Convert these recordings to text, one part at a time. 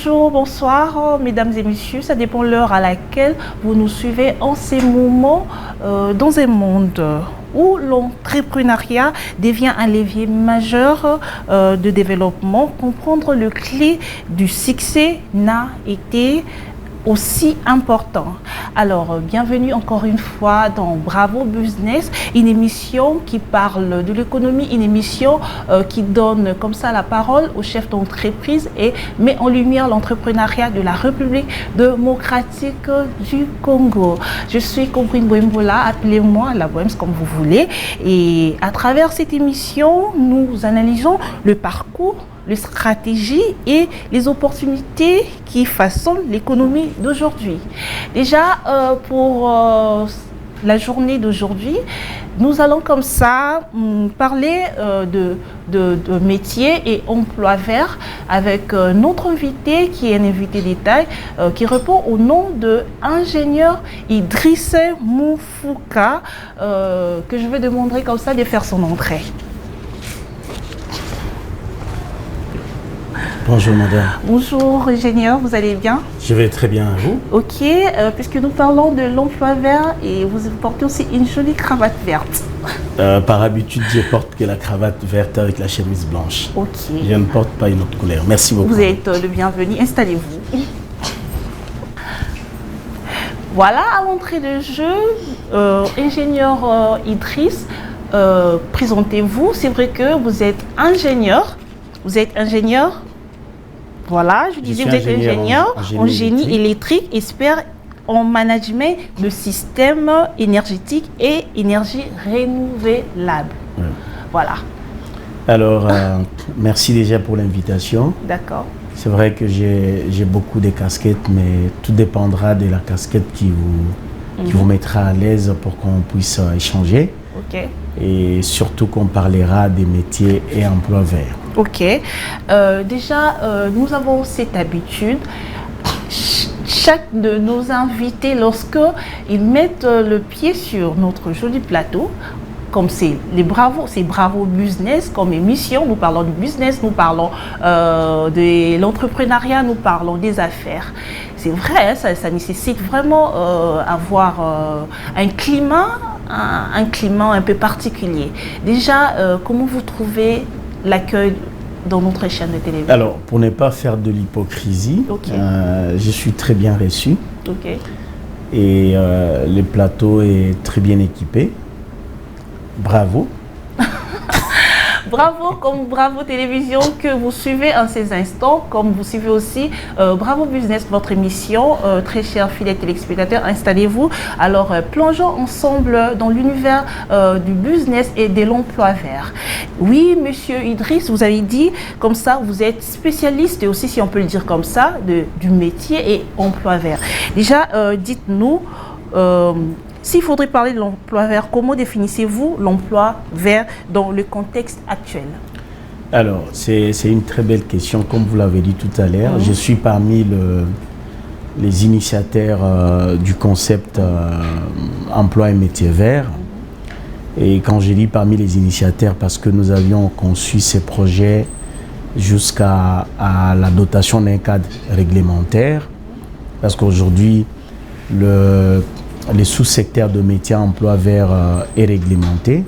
Bonjour, bonsoir, mesdames et messieurs. Ça dépend de l'heure à laquelle vous nous suivez en ces moments dans un monde où l'entrepreneuriat devient un levier majeur de développement. Comprendre le clé du succès n'a été aussi important. Alors, bienvenue encore une fois dans Bravo Business, une émission qui parle de l'économie, une émission qui donne comme ça la parole aux chefs d'entreprise et met en lumière l'entrepreneuriat de la République démocratique du Congo. Je suis Corinne Boembola, appelez-moi la Boems comme vous voulez. Et à travers cette émission, nous analysons le parcours, les stratégies et les opportunités qui façonnent l'économie d'aujourd'hui. Déjà, pour la journée d'aujourd'hui, nous allons comme ça parler de métiers et emplois verts avec notre invité qui est un invité détail qui répond au nom de ingénieur Idriss Moufouka que je vais demander comme ça de faire son entrée. Bonjour madame. Bonjour ingénieur, vous allez bien? Je vais très bien, vous? Ok, puisque nous parlons de l'emploi vert et vous portez aussi une jolie cravate verte. Par habitude, je porte que la cravate verte avec la chemise blanche. Ok. Je ne porte pas une autre couleur. Merci beaucoup. Vous êtes le bienvenu, installez-vous. Voilà, à l'entrée de jeu, ingénieur Idriss, présentez-vous. C'est vrai que vous êtes ingénieur. Vous êtes ingénieur. Voilà, je disais, vous êtes ingénieur en génie électrique, expert en management de systèmes énergétiques et énergie renouvelable. Oui. Voilà. Alors, merci déjà pour l'invitation. D'accord. C'est vrai que j'ai beaucoup de casquettes, mais tout dépendra de la casquette qui vous mettra à l'aise pour qu'on puisse échanger. Ok. Et surtout qu'on parlera des métiers et emplois verts. Ok. Déjà, nous avons cette habitude. Chaque de nos invités, lorsqu'ils mettent le pied sur notre joli plateau, comme c'est Bravo Business comme émission, nous parlons du business, nous parlons de l'entrepreneuriat, nous parlons des affaires. C'est vrai, ça nécessite vraiment avoir un climat un peu particulier. Déjà, comment vous trouvez l'accueil dans notre chaîne de télévision? Alors, pour ne pas faire de l'hypocrisie, okay. Je suis très bien reçu. Okay. Et le plateau est très bien équipé. Bravo. Bravo, comme Bravo Télévision que vous suivez en ces instants, comme vous suivez aussi Bravo Business, votre émission. Très chers fidèles téléspectateurs, installez-vous. Alors, plongeons ensemble dans l'univers du business et de l'emploi vert. Oui, monsieur Idriss, vous avez dit comme ça, vous êtes spécialiste et aussi, si on peut le dire comme ça, du métier et emploi vert. Déjà, dites-nous, s'il faudrait parler de l'emploi vert, comment définissez-vous l'emploi vert dans le contexte actuel? Alors, c'est une très belle question. Comme vous l'avez dit tout à l'heure, je suis parmi les initiateurs du concept emploi et métiers verts. Et quand je dis parmi les initiateurs, parce que nous avions conçu ces projets jusqu'à la dotation d'un cadre réglementaire, parce qu'aujourd'hui, les sous-secteurs de métiers emploi vert est réglementé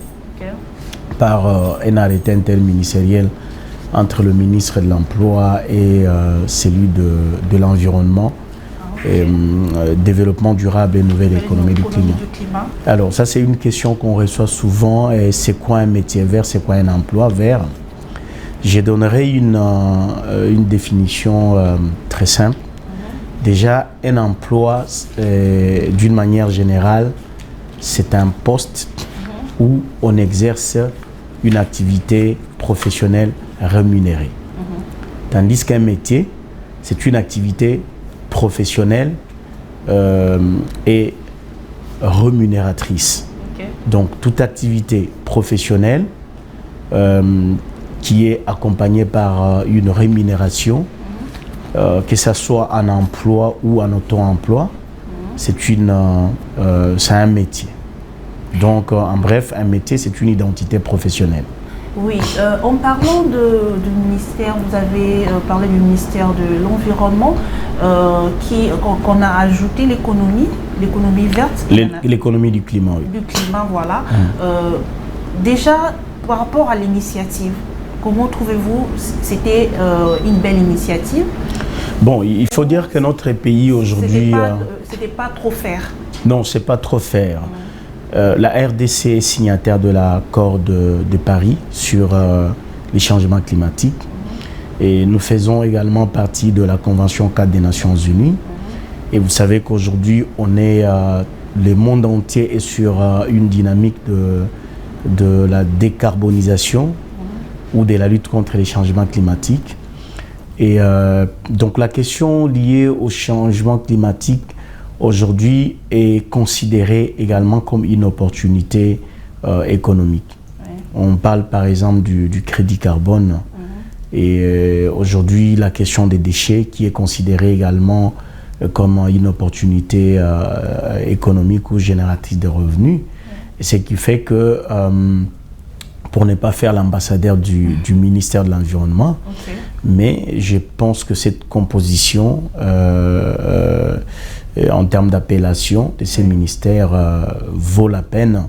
par un arrêté interministériel entre le ministre de l'Emploi et celui de l'Environnement, développement durable et nouvelle économie du climat. Alors ça, c'est une question qu'on reçoit souvent. C'est quoi un métier vert? C'est quoi un emploi vert? Je donnerai une définition très simple. Déjà, un emploi, d'une manière générale, c'est un poste où on exerce une activité professionnelle rémunérée. Tandis qu'un métier, c'est une activité professionnelle et rémunératrice. Okay. Donc, toute activité professionnelle qui est accompagnée par une rémunération, que ce soit en emploi ou en auto-emploi, c'est un métier. Donc, en bref, un métier, c'est une identité professionnelle. Oui, en parlant du ministère, vous avez parlé du ministère de l'Environnement qu'on a ajouté l'économie verte. L'économie du climat, oui. Du climat, voilà. Déjà, par rapport à l'initiative, comment trouvez-vous, c'était une belle initiative? Bon, il faut dire que notre pays aujourd'hui... C'était pas trop faire. Non, c'est pas trop faire. La RDC est signataire de l'accord de Paris sur les changements climatiques. Et nous faisons également partie de la Convention cadre des Nations Unies. Et vous savez qu'aujourd'hui, le monde entier est sur une dynamique de la décarbonisation ou de la lutte contre les changements climatiques. Et donc la question liée au changement climatique aujourd'hui est considérée également comme une opportunité économique. On parle par exemple du crédit carbone. Et aujourd'hui, la question des déchets qui est considérée également comme une opportunité économique ou génératrice de revenus. Et ce qui fait que, pour ne pas faire l'ambassadeur du ministère de l'Environnement, mais je pense que cette composition, en termes d'appellation de ces ministères, vaut la peine.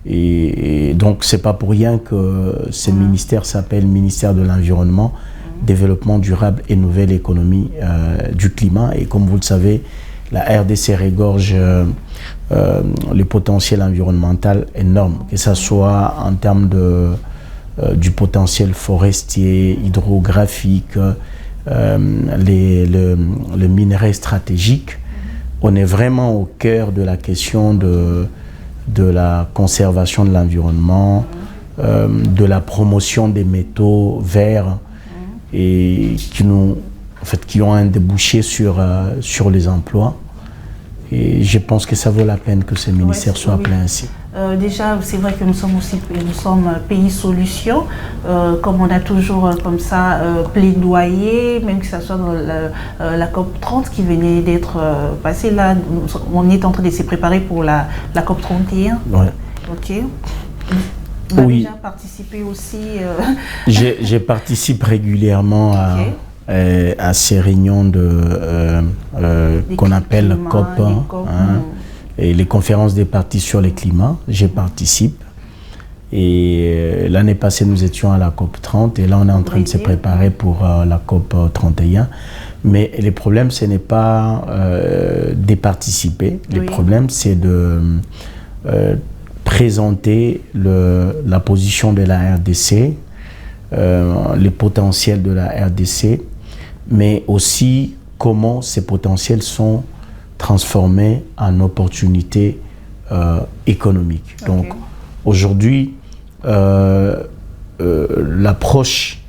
Et donc, ce n'est pas pour rien que ce ministère s'appelle ministère de l'Environnement, Développement durable et nouvelle économie du climat. Et comme vous le savez, la RDC regorge le potentiel environnemental énorme, que ce soit en termes du potentiel forestier, hydrographique, le minerai stratégique. On est vraiment au cœur de la question de la conservation de l'environnement, de la promotion des métaux verts et qui ont un débouché sur les emplois. Et je pense que ça vaut la peine que ce ministère soit appelé ainsi. Déjà, c'est vrai que nous sommes pays solution, comme on a toujours comme ça plaidoyer, même que ce soit dans la COP 30 qui venait d'être passée. Là, on est en train de se préparer pour la COP 31. Ouais. Ok. Vous avez déjà participé aussi Je participe régulièrement à ces réunions qu'on appelle COP, et les conférences des partis sur le climat. J'y participe. Et l'année passée, nous étions à la COP 30 et là, on est en train de se préparer pour la COP 31. Mais le problème, ce n'est pas de participer. Le problème, c'est de présenter la position de la RDC, les potentiels de la RDC, mais aussi comment ces potentiels sont transformés en opportunités économiques. Donc aujourd'hui, l'approche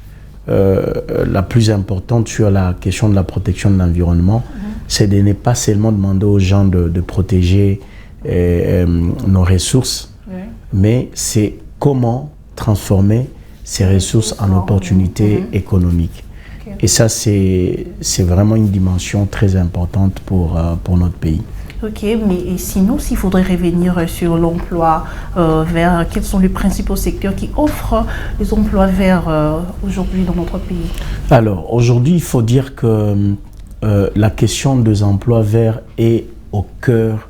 la plus importante sur la question de la protection de l'environnement, c'est de ne pas seulement demander aux gens de protéger nos ressources, mais c'est comment transformer ces ressources en opportunités économiques. Et ça, c'est vraiment une dimension très importante pour notre pays. Ok, mais sinon, s'il faudrait revenir sur l'emploi vert, quels sont les principaux secteurs qui offrent les emplois verts aujourd'hui dans notre pays? Alors, aujourd'hui, il faut dire que la question des emplois verts est au cœur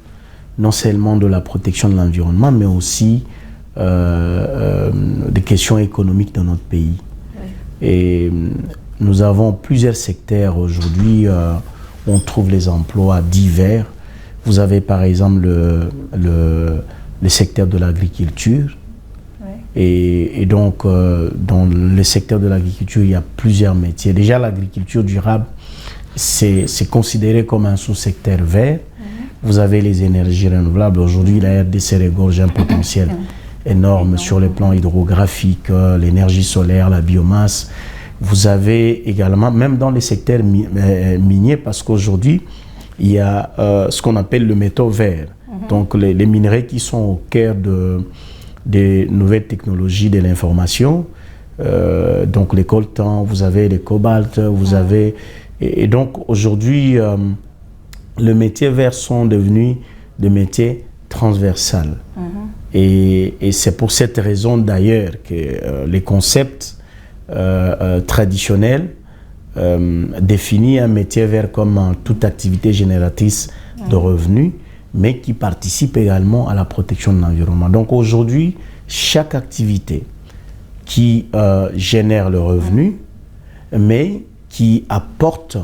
non seulement de la protection de l'environnement, mais aussi des questions économiques dans notre pays. Et nous avons plusieurs secteurs aujourd'hui où on trouve les emplois divers. Vous avez par exemple le secteur de l'agriculture. Et donc, dans le secteur de l'agriculture, il y a plusieurs métiers. Déjà, l'agriculture durable, c'est considéré comme un sous-secteur vert. Vous avez les énergies renouvelables. Aujourd'hui, la RDC regorge un potentiel énorme sur le plan hydrographique, l'énergie solaire, la biomasse. Vous avez également, même dans les secteurs miniers, parce qu'aujourd'hui, il y a ce qu'on appelle le métaux vert. Donc, les minerais qui sont au cœur des nouvelles technologies de l'information. Donc, les coltans, vous avez les cobalt, vous avez... Et donc, aujourd'hui, les métiers verts sont devenus des métiers transversaux. Et c'est pour cette raison d'ailleurs que les concepts traditionnels définissent un métier vert comme toute activité génératrice de revenus, mais qui participe également à la protection de l'environnement. Donc aujourd'hui, chaque activité qui génère le revenu, mais qui apporte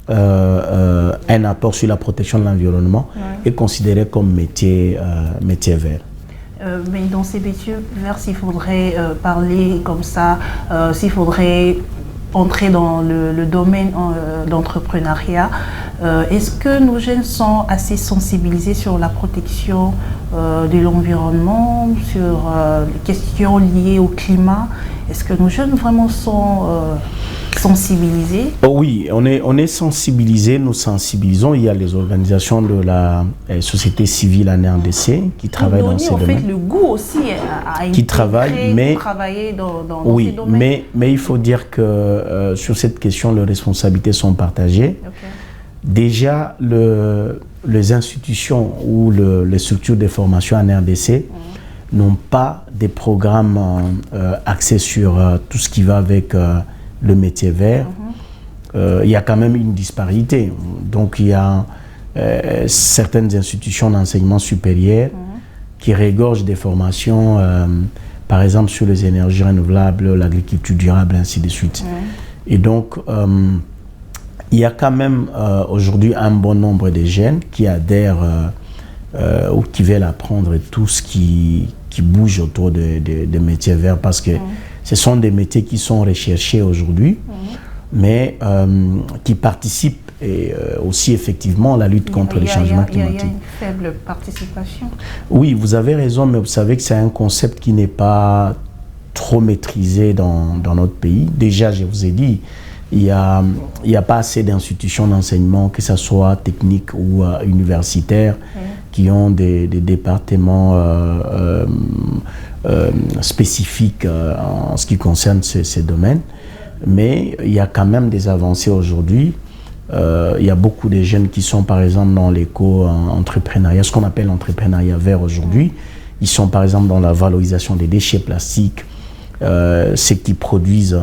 un apport sur la protection de l'environnement, est considérée comme métier vert. Mais dans ces métiers verts, s'il faudrait parler comme ça, s'il faudrait entrer dans le domaine d'entrepreneuriat, est-ce que nos jeunes sont assez sensibilisés sur la protection de l'environnement, sur les questions liées au climat? Est-ce que nos jeunes vraiment sont sensibilisés? Oui, on est sensibilisés, nous sensibilisons. Il y a les organisations de la société civile en RDC qui travaillent dans ces domaines. En fait, le goût aussi qui travaillent, mais travailler dans oui, ces domaines. Mais il faut dire que sur cette question, les responsabilités sont partagées. Okay. Déjà, les institutions ou les structures de formation en RDC n'ont pas des programmes axés sur tout ce qui va avec le métier vert. Il y a quand même une disparité. Donc, il y a certaines institutions d'enseignement supérieur qui régorgent des formations, par exemple, sur les énergies renouvelables, l'agriculture durable, ainsi de suite. Et donc, il y a quand même aujourd'hui un bon nombre de jeunes qui adhèrent ou qui veulent apprendre tout ce qui bouge autour des métiers verts, parce que ce sont des métiers qui sont recherchés aujourd'hui, mais qui participent aussi effectivement à la lutte contre les changements climatiques. Il y a une faible participation. Oui, vous avez raison, mais vous savez que c'est un concept qui n'est pas trop maîtrisé dans notre pays. Déjà, je vous ai dit, il n'y a pas assez d'institutions d'enseignement, que ce soit techniques ou universitaires, qui ont des départements spécifiques en ce qui concerne ces domaines. Mais il y a quand même des avancées aujourd'hui. Il y a beaucoup de jeunes qui sont par exemple dans l'éco-entrepreneuriat, ce qu'on appelle l'entrepreneuriat vert aujourd'hui. Ils sont par exemple dans la valorisation des déchets plastiques, ceux qui produisent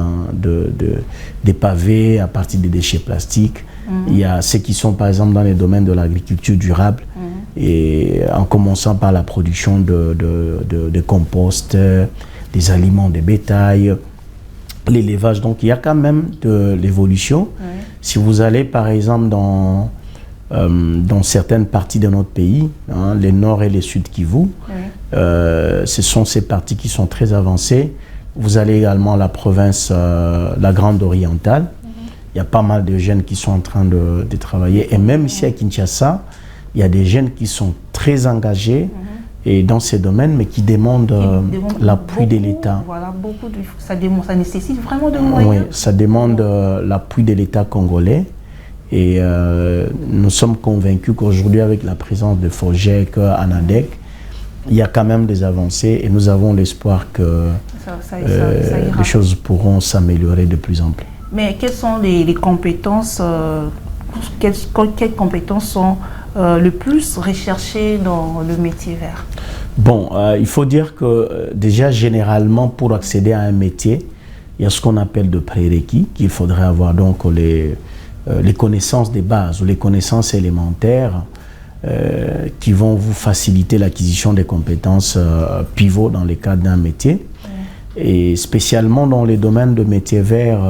des pavés à partir des déchets plastiques. Il y a ceux qui sont par exemple dans les domaines de l'agriculture durable, et en commençant par la production de compost, des aliments de bétail, l'élevage. Donc il y a quand même de l'évolution. Si vous allez par exemple dans certaines parties de notre pays, les nord et les sud Kivu, ce sont ces parties qui sont très avancées. Vous allez également à la province, la Grande Orientale. Il y a pas mal de jeunes qui sont en train de travailler. Et même ici à Kinshasa, il y a des jeunes qui sont très engagés et dans ces domaines, mais qui demandent l'appui de l'État. Voilà, ça nécessite vraiment de moyens. Oui, ça demande l'appui de l'État congolais. Et nous sommes convaincus qu'aujourd'hui, avec la présence de FOGEC, ANADEC, il y a quand même des avancées et nous avons l'espoir que les choses pourront s'améliorer de plus en plus. Mais quelles sont les compétences, quelles compétences sont le plus recherchées dans le métier vert? Bon, il faut dire que déjà, généralement, pour accéder à un métier, il y a ce qu'on appelle de prérequis, qu'il faudrait avoir donc les connaissances des bases ou les connaissances élémentaires qui vont vous faciliter l'acquisition des compétences pivots dans le cadre d'un métier. Et spécialement dans les domaines de métiers verts,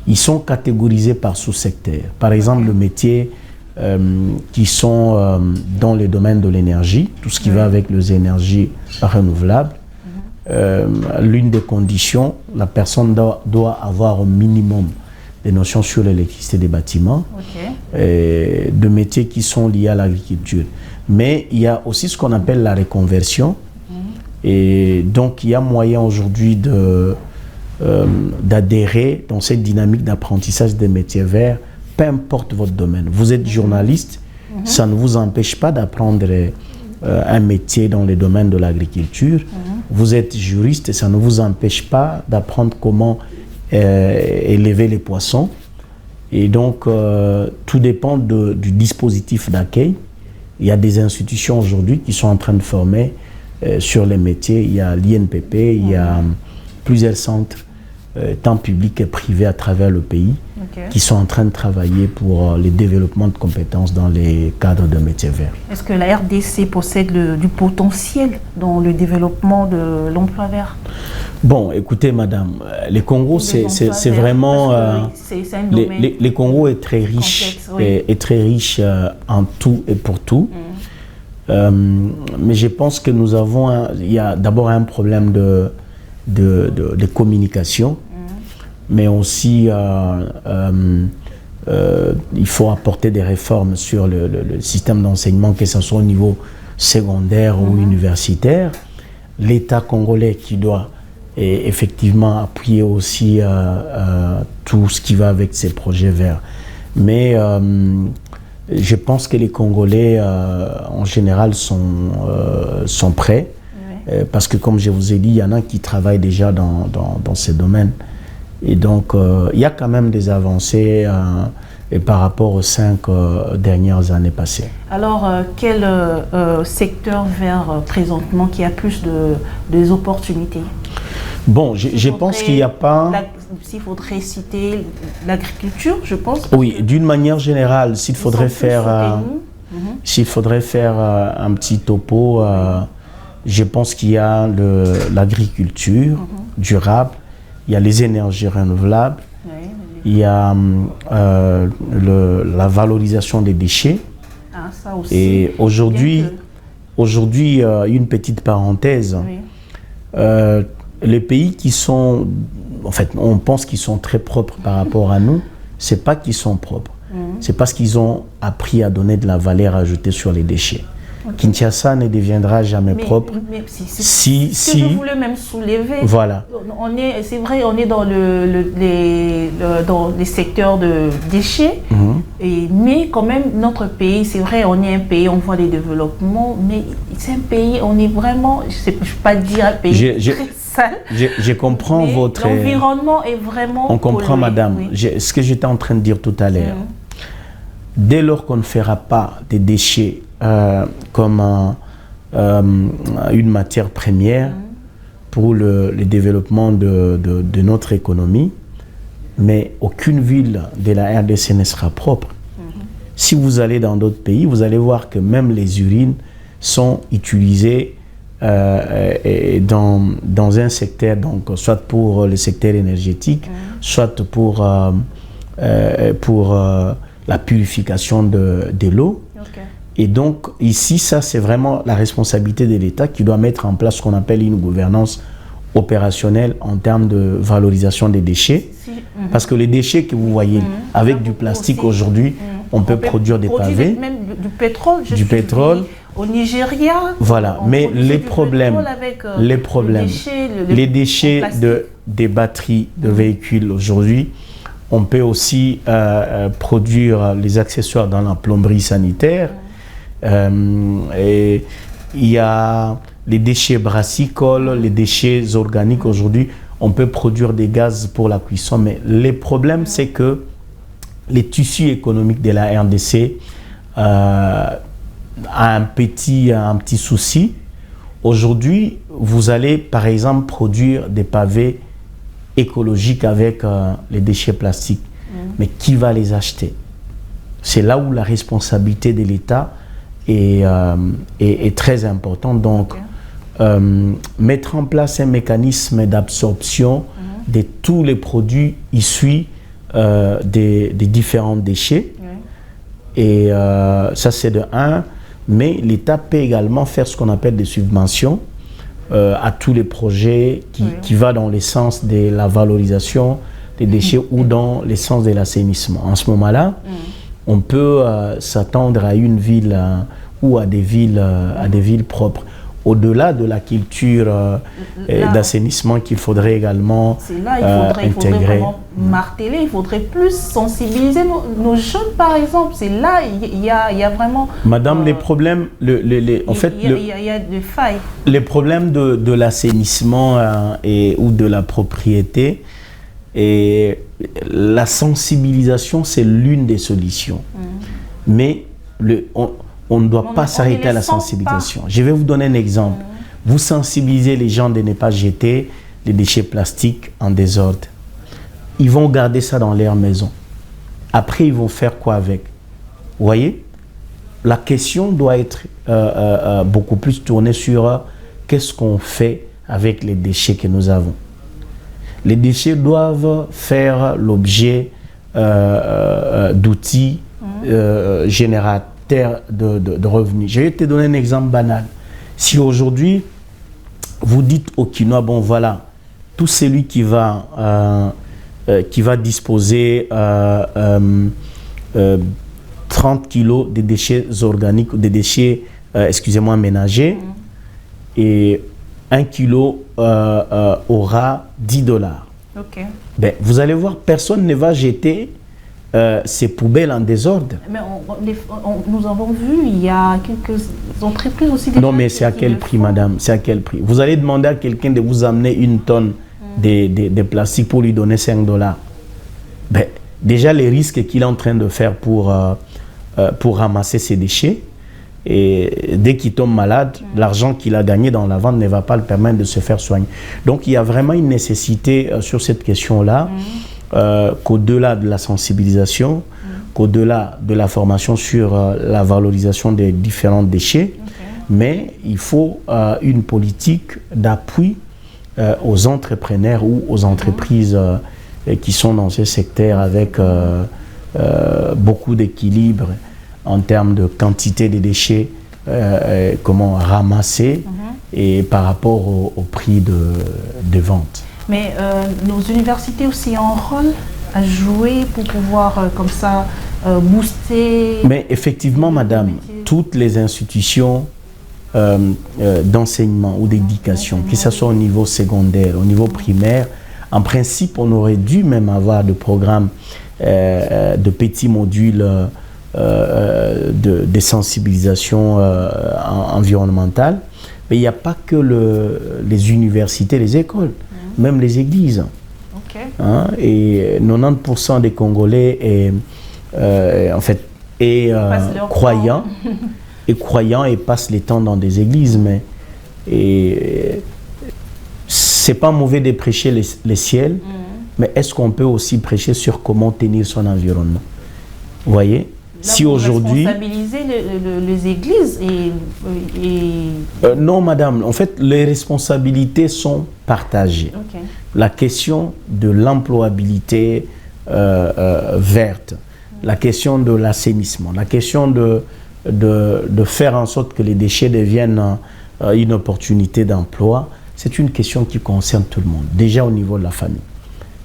ils sont catégorisés par sous-secteur. Par exemple, le métier qui sont dans les domaines de l'énergie, tout ce qui va avec les énergies renouvelables. L'une des conditions, la personne doit avoir au minimum des notions sur l'électricité des bâtiments, de métiers qui sont liés à l'agriculture. Mais il y a aussi ce qu'on appelle la reconversion. Et donc, il y a moyen aujourd'hui d'adhérer dans cette dynamique d'apprentissage des métiers verts, peu importe votre domaine. Vous êtes journaliste, ça ne vous empêche pas d'apprendre un métier dans les domaines de l'agriculture. Vous êtes juriste, ça ne vous empêche pas d'apprendre comment élever les poissons. Et donc, tout dépend du dispositif d'accueil. Il y a des institutions aujourd'hui qui sont en train de former sur les métiers. Il y a l'INPP, il y a plusieurs centres, tant publics que privés à travers le pays, qui sont en train de travailler pour le développement de compétences dans les cadres de métiers verts. Est-ce que la RDC possède du potentiel dans le développement de l'emploi vert? Bon, écoutez, madame, les Congos, c'est vraiment... les Congos est très riche, est très riche en tout et pour tout. Mais je pense que nous avons... il y a d'abord un problème de communication, mais aussi il faut apporter des réformes sur le système d'enseignement, que ce soit au niveau secondaire ou universitaire. L'État congolais qui doit effectivement appuyer aussi tout ce qui va avec ces projets verts. Mais je pense que les Congolais en général sont prêts. Parce que comme je vous ai dit, il y en a qui travaillent déjà dans ces domaines. Et donc, il y a quand même des avancées par rapport aux 5 dernières années passées. Alors, quel secteur vert présentement qui a plus des opportunités? Bon, je pense qu'il n'y a pas... S'il faudrait citer l'agriculture, je pense. Oui, d'une manière générale, s'il faudrait faire un petit topo... je pense qu'il y a l'agriculture durable, il y a les énergies renouvelables, il y a la valorisation des déchets. Ça aussi. Et aujourd'hui, une petite parenthèse, les pays qui sont, en fait, on pense qu'ils sont très propres par rapport à nous, c'est pas qu'ils sont propres, c'est parce qu'ils ont appris à donner de la valeur ajoutée sur les déchets. Kinshasa ne deviendra jamais propre si je voulais même soulever. Voilà. C'est vrai, on est dans les secteurs de déchets, mais quand même notre pays, c'est vrai, on est un pays, on voit les développements, mais c'est un pays, on est vraiment, je ne peux pas dire un pays très sale. Je comprends votre... L'environnement est vraiment... On comprend, madame. Ce que j'étais en train de dire tout à l'heure. Dès lors qu'on ne fera pas des déchets comme une matière première pour le développement de notre économie, mais aucune ville de la RDC ne sera propre. Si vous allez dans d'autres pays, vous allez voir que même les urines sont utilisées dans un secteur, donc soit pour le secteur énergétique, soit pour la purification de l'eau. Et donc, ici, ça, c'est vraiment la responsabilité de l'État qui doit mettre en place ce qu'on appelle une gouvernance opérationnelle en termes de valorisation des déchets. Parce que les déchets que vous voyez avec du plastique aujourd'hui, on peut produire des pavés. Même du pétrole. Du pétrole. Au Nigeria. Voilà. Mais les problèmes, les déchets des batteries de véhicules aujourd'hui, on peut aussi produire les accessoires dans la plomberie sanitaire. Et il y a les déchets brassicoles, les déchets organiques. Aujourd'hui, on peut produire des gaz pour la cuisson. Mais le problème, c'est que les tissus économiques de la RDC a un petit souci. Aujourd'hui, vous allez, par exemple, produire des pavés écologiques avec les déchets plastiques. Mais qui va les acheter? C'est là où la responsabilité de l'État est très importante. Donc, mettre en place un mécanisme d'absorption de tous les produits issus des différents déchets. Et ça, c'est de 1. Mais l'État peut également faire ce qu'on appelle des subventions à tous les projets qui vont dans le sens de la valorisation des déchets ou dans le sens de l'assainissement. En ce moment-là, on peut s'attendre à une ville ou à des villes propres. Au-delà de la culture d'assainissement qu'il faudrait également intégrer. Il faudrait vraiment marteler, il faudrait plus sensibiliser nos jeunes, par exemple. C'est là, il y a vraiment... Madame, les problèmes... en fait, il y a des failles. Les problèmes de l'assainissement ou de la propriété, et la sensibilisation, c'est l'une des solutions. Mais on ne doit pas s'arrêter à la sensibilisation. Je vais vous donner un exemple. vous sensibilisez les gens de ne pas jeter les déchets plastiques en désordre. Ils vont garder ça dans leur maison. Après, ils vont faire quoi avec? Vous voyez? La question doit être beaucoup plus tournée sur qu'est-ce qu'on fait avec les déchets que nous avons. Les déchets doivent faire l'objet d'outils générateurs de revenus. Je vais te donner un exemple banal. Si aujourd'hui, vous dites au Quinois, bon voilà, tout celui qui va disposer 30 kilos de déchets organiques ou de déchets, excusez-moi, ménagers, et 1 kilo aura $10. Ok. Ben, vous allez voir, personne ne va jeter ces poubelles en désordre. Mais nous avons vu, il y a quelques entreprises aussi. Non, mais c'est à quel prix, madame? C'est à quel prix? Vous allez demander à quelqu'un de vous amener une tonne de plastique pour lui donner $5. Ben, déjà, les risques qu'il est en train de faire pour ramasser ces déchets, et dès qu'il tombe malade, l'argent qu'il a gagné dans la vente ne va pas le permettre de se faire soigner. Donc, il y a vraiment une nécessité sur cette question-là, qu'au-delà de la sensibilisation, qu'au-delà de la formation sur la valorisation des différents déchets, mais il faut une politique d'appui aux entrepreneurs ou aux entreprises qui sont dans ce secteur avec beaucoup d'équilibre en termes de quantité de déchets, comment ramasser et par rapport au prix de vente. Mais nos universités aussi ont un rôle à jouer pour pouvoir comme ça booster. Mais effectivement, madame, toutes les institutions d'enseignement ou d'éducation, que ce soit au niveau secondaire, au niveau primaire, en principe, on aurait dû même avoir des programmes de petits modules de sensibilisation environnementale. Mais il n'y a pas que les universités, les écoles, même les églises. Hein, et 90% des Congolais croyants et passent les temps dans des églises. Mais c'est pas mauvais de prêcher les ciels, mais est-ce qu'on peut aussi prêcher sur comment tenir son environnement? Vous voyez? Si aujourd'hui... responsabiliser les églises non, madame. En fait, les responsabilités sont partagées. La question de l'employabilité verte, la question de l'assainissement, la question de faire en sorte que les déchets deviennent une opportunité d'emploi, c'est une question qui concerne tout le monde, déjà au niveau de la famille.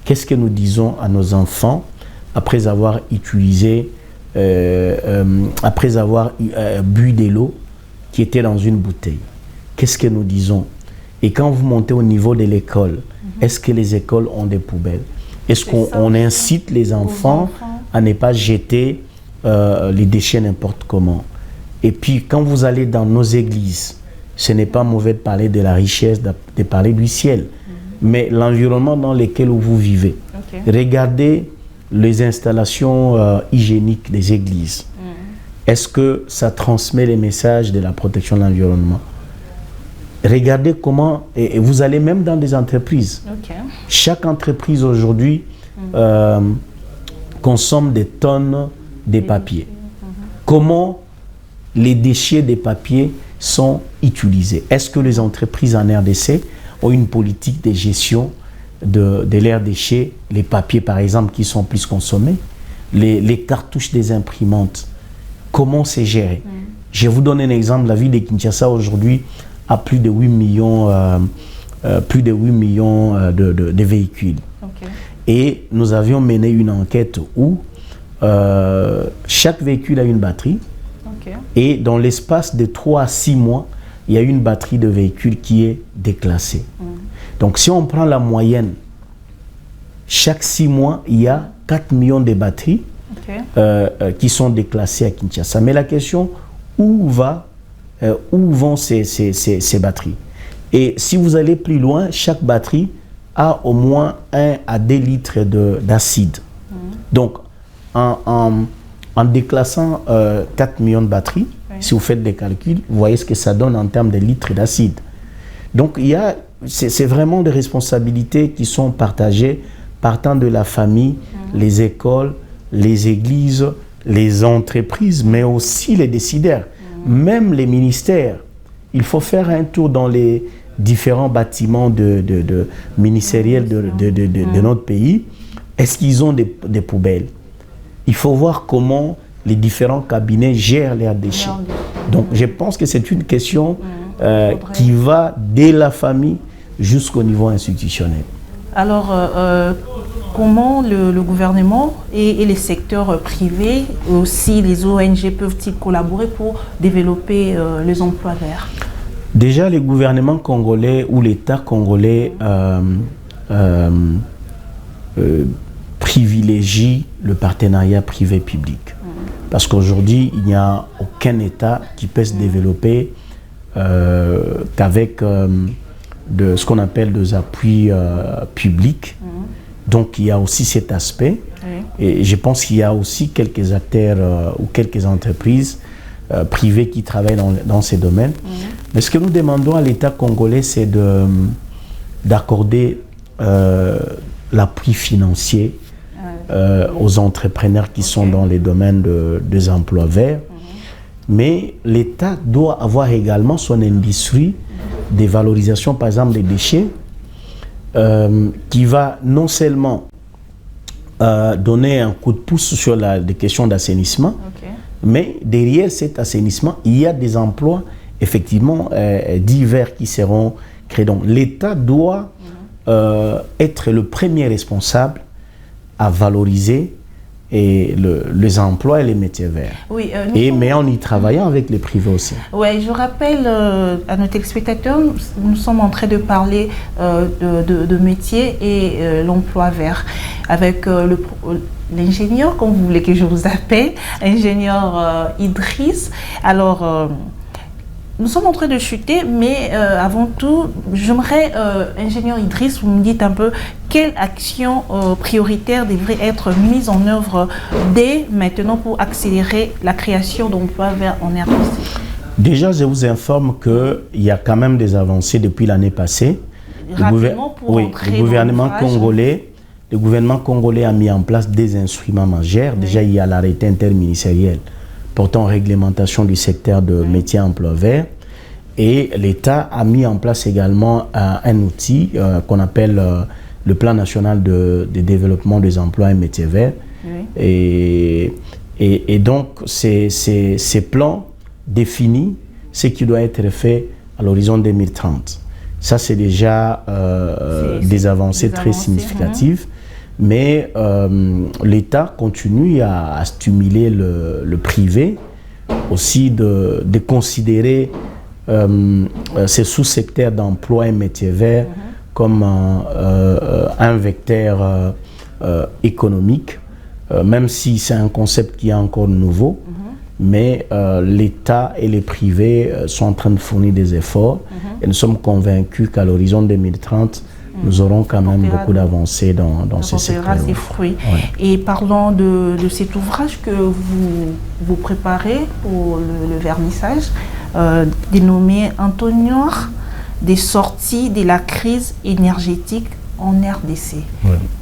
Qu'est-ce que nous disons à nos enfants après avoir utilisé, après avoir bu de l'eau qui était dans une bouteille? Qu'est-ce que nous disons? Et quand vous montez au niveau de l'école, est-ce que les écoles ont des poubelles? Est-ce qu'on incite les enfants à ne pas jeter les déchets n'importe comment? Et puis, quand vous allez dans nos églises, ce n'est pas mauvais de parler de la richesse, de parler du ciel, mais l'environnement dans lequel vous vivez. Regardez les installations hygiéniques des églises. Est-ce que ça transmet les messages de la protection de l'environnement? Regardez comment, et vous allez même dans des entreprises. Chaque entreprise aujourd'hui consomme des tonnes de papier. Comment les déchets des papiers sont utilisés? Est-ce que les entreprises en RDC ont une politique de gestion de leurs déchets, les papiers par exemple qui sont plus consommés, les cartouches des imprimantes, comment c'est géré? Je vous donne un exemple, la ville de Kinshasa aujourd'hui a plus de 8 millions, de véhicules. Et nous avions mené une enquête où chaque véhicule a une batterie et dans l'espace de 3 à 6 mois, il y a une batterie de véhicule qui est déclassée. Donc si on prend la moyenne, chaque 6 mois, il y a 4 millions de batteries qui sont déclassées à Kinshasa. Mais la question, où vont ces batteries? Et si vous allez plus loin, chaque batterie a au moins 1 à 2 litres d'acide. Donc, en déclassant 4 millions de batteries, si vous faites des calculs, vous voyez ce que ça donne en termes de litres d'acide. Donc, c'est vraiment des responsabilités qui sont partagées partant de la famille, les écoles, les églises, les entreprises, mais aussi les décideurs, même les ministères. Il faut faire un tour dans les différents bâtiments ministériels de notre pays. Est-ce qu'ils ont des poubelles? Il faut voir comment les différents cabinets gèrent leurs déchets. Donc, je pense que c'est une question qui va dès la famille jusqu'au niveau institutionnel. Alors, comment le gouvernement et les secteurs privés, aussi les ONG, peuvent-ils collaborer pour développer les emplois verts? Déjà, le gouvernement congolais ou l'État congolais privilégie le partenariat privé-public. Parce qu'aujourd'hui, il n'y a aucun État qui peut se développer qu'avec ce qu'on appelle des appuis publics. Donc, il y a aussi cet aspect. Et je pense qu'il y a aussi quelques acteurs ou quelques entreprises privées qui travaillent dans ces domaines. Mais ce que nous demandons à l'État congolais, c'est d'accorder l'appui financier aux entrepreneurs qui sont dans les domaines des emplois verts. Mais l'État doit avoir également son industrie des valorisations, par exemple des déchets, qui va non seulement donner un coup de pouce sur des questions d'assainissement, mais derrière cet assainissement, il y a des emplois effectivement divers qui seront créés. Donc l'État doit être le premier responsable à valoriser les emplois et les métiers verts. Oui, mais en y travaillant avec les privés aussi. Oui, je rappelle à nos téléspectateurs, nous sommes en train de parler de métiers et l'emploi vert avec l'ingénieur, comme vous voulez que je vous appelle, ingénieur Idriss. Alors, nous sommes en train de chuter, mais avant tout, j'aimerais, ingénieur Idriss, vous me dites un peu quelles actions prioritaires devraient être mises en œuvre dès maintenant pour accélérer la création d'emplois verts en RDC. Déjà, je vous informe qu'il y a quand même des avancées depuis l'année passée. Le gouvernement congolais a mis en place des instruments majeurs. Déjà, il y a l'arrêté interministériel portant réglementation du secteur de métiers emploi vert. Et l'État a mis en place également un outil qu'on appelle le plan national de développement des emplois et métiers verts. Et donc, ces plans définissent ce qui doit être fait à l'horizon 2030. Ça, c'est déjà des avancées très significatives. Mais l'État continue à stimuler le privé, aussi de considérer ces sous-secteurs d'emploi et métiers verts comme un vecteur économique, même si c'est un concept qui est encore nouveau. Mais l'État et les privés sont en train de fournir des efforts et nous sommes convaincus qu'à l'horizon 2030, nous aurons quand même beaucoup d'avancées dans ce secteur. Ses fruits. Et parlons de cet ouvrage que vous préparez pour le vernissage, dénommé Antonior, des sorties de la crise énergétique en RDC.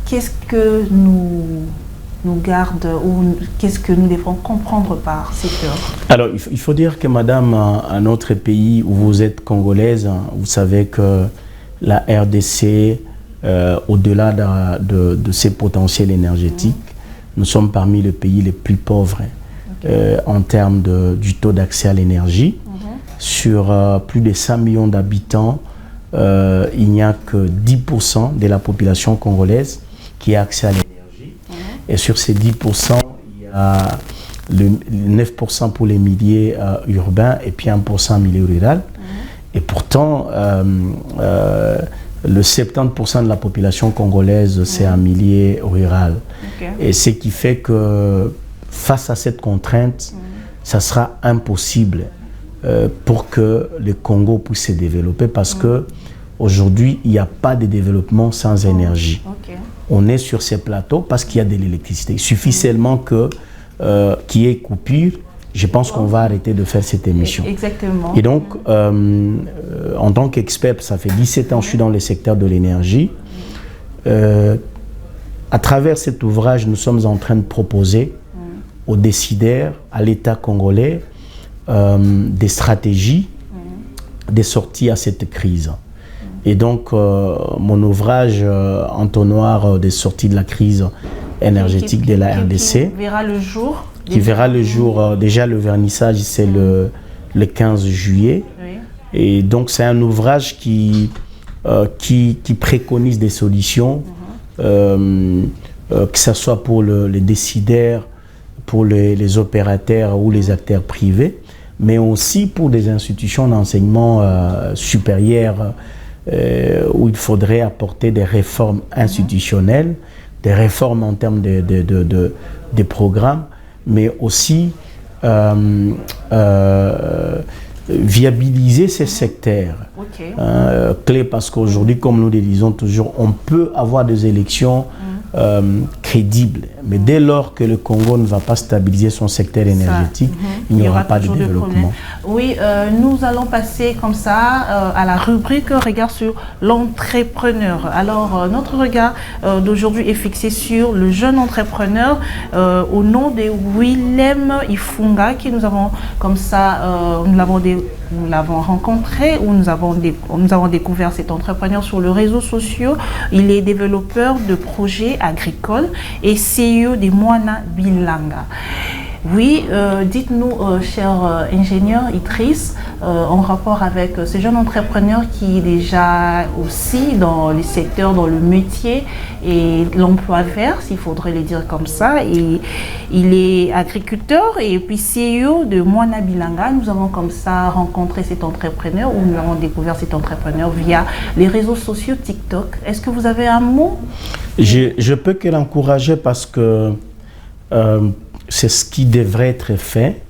Qu'est-ce que nous garde ou qu'est-ce que nous devons comprendre par cette œuvre? Alors, il faut dire que madame, à notre pays où vous êtes congolaise, vous savez que la RDC, au-delà de ses potentiels énergétiques, nous sommes parmi les pays les plus pauvres en termes du taux d'accès à l'énergie. Sur plus de 100 millions d'habitants, il n'y a que 10% de la population congolaise qui a accès à l'énergie. Et sur ces 10%, il y a le 9% pour les milieux urbains et puis 1% en milieu rural. Et pourtant, le 70% de la population congolaise, c'est un milieu rural. Et ce qui fait que face à cette contrainte, ça sera impossible pour que le Congo puisse se développer parce que aujourd'hui, il n'y a pas de développement sans énergie. On est sur ces plateaux parce qu'il y a de l'électricité. Il suffit seulement qu'il y ait coupure je pense qu'on va arrêter de faire cette émission. Exactement. Et donc, en tant qu'expert, ça fait 17 ans que je suis dans le secteur de l'énergie. À travers cet ouvrage, nous sommes en train de proposer aux décideurs, à l'État congolais, des stratégies, des sorties à cette crise. Et donc, mon ouvrage Entonnoir des sorties de la crise énergétique de la RDC, qui verra le jour. Déjà le vernissage, c'est le 15 juillet. Oui. Et donc, c'est un ouvrage qui préconise des solutions, que ce soit pour les décideurs, pour les opérateurs ou les acteurs privés, mais aussi pour des institutions d'enseignement supérieur où il faudrait apporter des réformes institutionnelles, des réformes en termes de programmes, mais aussi viabiliser ces secteurs clés, parce qu'aujourd'hui, comme nous le disons toujours, on peut avoir des élections crédibles, mais dès lors que le Congo ne va pas stabiliser son secteur énergétique, il n'y aura pas de développement. Oui, nous allons passer comme ça à la rubrique regard sur l'entrepreneur. Alors, notre regard d'aujourd'hui est fixé sur le jeune entrepreneur au nom de Willem Ifunga, qui nous avons comme ça, nous l'avons rencontré, ou nous avons découvert cet entrepreneur sur les réseaux sociaux. Il est développeur de projets agricoles et CEO de Moana Bilanga. Oui, dites-nous, cher ingénieur Idriss, en rapport avec ce jeune entrepreneur qui est déjà aussi dans les secteurs, dans le métier et l'emploi vert, s'il faudrait le dire comme ça. Et il est agriculteur et puis CEO de Moana Bilanga. Nous avons comme ça rencontré cet entrepreneur, ou nous avons découvert cet entrepreneur via les réseaux sociaux TikTok. Est-ce que vous avez un mot? Je peux que l'encourager parce que c'est ce qui devrait être fait.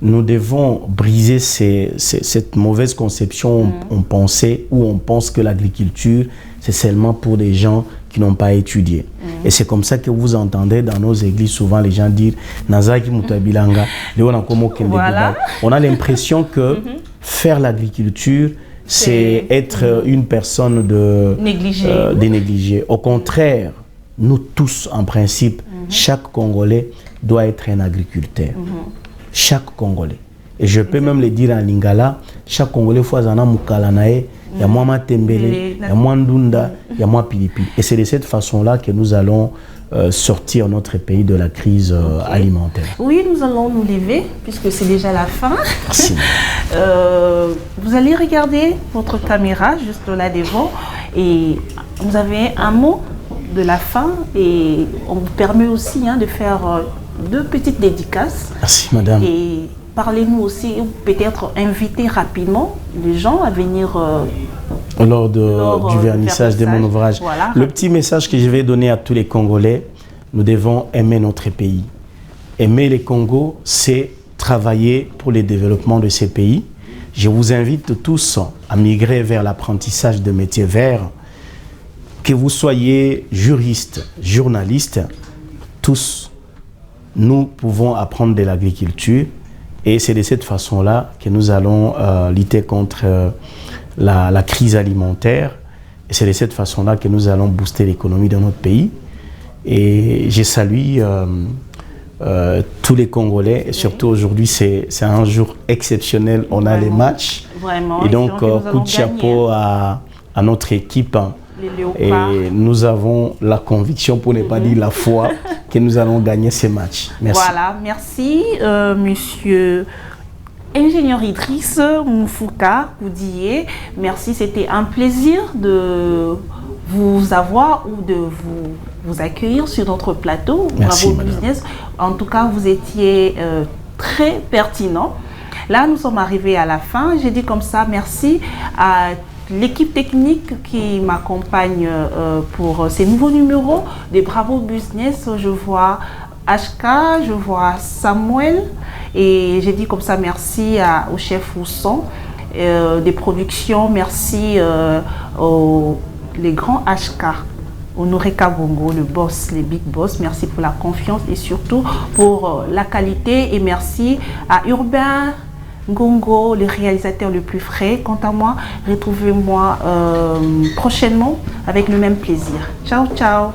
Nous devons briser cette mauvaise conception. On pense que l'agriculture, c'est seulement pour des gens qui n'ont pas étudié. Et c'est comme ça que vous entendez dans nos églises souvent les gens dire Nazaki Mutabilanga. Voilà. On a l'impression que faire l'agriculture, c'est être une personne négligée. Au contraire, nous tous, en principe, chaque Congolais doit être un agriculteur. Chaque Congolais. Et je peux même le dire en lingala, chaque Congolais faut avoir un mukalanae, il y a moins matembele, il y a moins ndunda, il y a moins pilipi. Et c'est de cette façon-là que nous allons sortir notre pays de la crise alimentaire. Oui, nous allons nous lever puisque c'est déjà la fin. Merci. Vous allez regarder votre caméra juste là devant et vous avez un mot de la fin et on vous permet aussi de faire deux petites dédicaces. Merci madame. Et parlez-nous aussi, ou peut-être inviter rapidement les gens à venir lors du vernissage de mon ouvrage. Voilà. Le petit message que je vais donner à tous les Congolais, nous devons aimer notre pays. Aimer le Congo, c'est travailler pour le développement de ces pays. Je vous invite tous à migrer vers l'apprentissage de métiers verts. Que vous soyez juriste, journaliste, tous, nous pouvons apprendre de l'agriculture et c'est de cette façon-là que nous allons lutter contre la crise alimentaire et c'est de cette façon-là que nous allons booster l'économie de notre pays. Et je salue tous les Congolais et surtout aujourd'hui c'est un jour exceptionnel, on a les matchs. Vraiment, et donc coup de chapeau à notre équipe. Et nous avons la conviction, pour ne pas dire la foi, que nous allons gagner ces matchs. Merci. Voilà, merci monsieur ingénieur Idriss Moufuka Koudié. Merci, c'était un plaisir de vous avoir ou de vous accueillir sur notre plateau. Merci, Bravo Business. En tout cas, vous étiez très pertinent. Là, nous sommes arrivés à la fin. J'ai dit comme ça, merci à l'équipe technique qui m'accompagne pour ces nouveaux numéros de Bravo Business. Je vois HK, je vois Samuel et j'ai dit comme ça merci au chef Housson des productions, merci les grands HK Honoré Kabongo, le boss, les big boss. Merci pour la confiance et surtout pour la qualité. Et merci à Urbain Ngongo, le réalisateur le plus frais. Quant à moi, retrouvez-moi prochainement avec le même plaisir. Ciao, ciao.